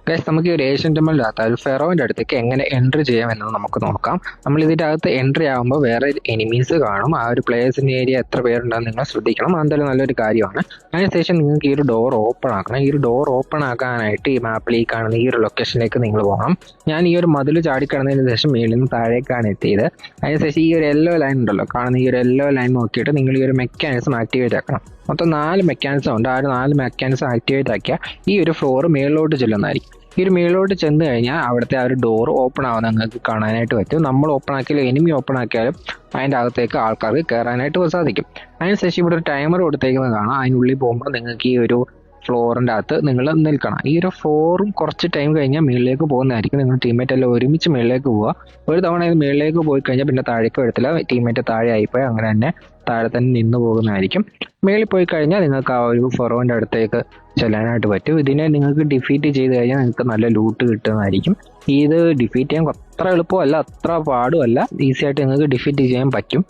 Guys നമുക്ക് ഈ ഒരു ഏഷ്യൻ ടെമ്പിളിനകത്ത് ഒരു ഫെറോന്റെ അടുത്തേക്ക് എങ്ങനെ എൻട്രി ചെയ്യാം എന്നത് നമുക്ക് നോക്കാം. നമ്മൾ ഇതിന്റെ അകത്ത് എൻട്രി ആകുമ്പോൾ വേറെ എനിമീസ് കാണും. ആ ഒരു പ്ലേയേഴ്സിന്റെ ഏരിയ എത്ര പേരുണ്ടെന്ന് നിങ്ങൾ ശ്രദ്ധിക്കണം. അതെന്തായാലും നല്ലൊരു കാര്യമാണ്. അതിനുശേഷം നിങ്ങൾക്ക് ഈ ഒരു ഡോർ ഓപ്പൺ ആക്കണം. ഈ ഒരു ഡോർ ഓപ്പൺ ആക്കാനായിട്ട് ഈ മാപ്പിൽ ഈ കാണുന്ന ഈ ഒരു ലൊക്കേഷനിലേക്ക് നിങ്ങൾ പോകണം. ഞാൻ ഈ ഒരു മതിൽ ചാടിക്കടന്നതിന് ശേഷം മേളിൽ നിന്ന് താഴേക്കാണ് എത്തിയത്. അതിനുശേഷം ഈ ഒരു യെല്ലോ ലൈൻ ഉണ്ടല്ലോ, കാണുന്ന ഈ ഒരു യെല്ലോ ലൈൻ നോക്കിയിട്ട് നിങ്ങൾ ഈ ഒരു മെക്കാനിസം ആക്ടിവേറ്റ് ആക്കണം. മൊത്തം 4 മെക്കാനിസം ഉണ്ട്. ആ ഒരു 4 മെക്കാനിസം ആക്ടിവേറ്റ് ആക്കിയാൽ ഈ ഒരു ഫ്ലോർ മേളിലോട്ട് ചെല്ലുന്നതായിരിക്കും. ഈ ഒരു മേളിലോട്ട് ചെന്ന് കഴിഞ്ഞാൽ അവിടുത്തെ ആ ഒരു ഡോർ ഓപ്പൺ ആവുന്ന നിങ്ങൾക്ക് കാണാനായിട്ട് പറ്റും. നമ്മൾ ഓപ്പൺ ആക്കിയാലും എനിമി ഓപ്പൺ ആക്കിയാലും അതിൻ്റെ അകത്തേക്ക് ആൾക്കാർക്ക് കയറാനായിട്ട് സാധിക്കും. അതിനുശേഷം ഇവിടെ ഒരു ടൈമർ കൊടുത്തേക്കുന്നത് കാണാം. അതിനുള്ളിൽ പോകുമ്പോൾ നിങ്ങൾക്ക് ഈ ഒരു ഫ്ലോറിൻ്റെ അകത്ത് നിങ്ങൾ നിൽക്കണം. ഈ ഒരു ഫ്ലോറും കുറച്ച് ടൈം കഴിഞ്ഞാൽ മുകളിലേക്ക് പോകുന്നതായിരിക്കും. നിങ്ങൾ ടീമേറ്റ് എല്ലാം ഒരുമിച്ച് മുകളിലേക്ക് പോവുക. ഒരു തവണ ഇത് മുകളിലേക്ക് പോയി കഴിഞ്ഞാൽ പിന്നെ താഴേക്ക് വരത്തില്ല. ടീമേറ്റ് താഴെ ആയിപ്പോയി അങ്ങനെ തന്നെ താഴെ തന്നെ നിന്ന് പോകുന്നതായിരിക്കും. മേളിൽ പോയി കഴിഞ്ഞാൽ നിങ്ങൾക്ക് ആ ഒരു ഫെറോന്റെ അടുത്തേക്ക് ചെല്ലാനായിട്ട് പറ്റും. ഇതിനെ നിങ്ങൾക്ക് ഡിഫീറ്റ് ചെയ്ത് കഴിഞ്ഞാൽ നിങ്ങൾക്ക് നല്ല ലൂട്ട് കിട്ടുന്നതായിരിക്കും. ഇത് ഡിഫീറ്റ് ചെയ്യാൻ അത്ര എളുപ്പമല്ല, അത്ര പാടുമല്ല. ഈസി ആയിട്ട് നിങ്ങൾക്ക് ഡിഫീറ്റ് ചെയ്യാൻ പറ്റും.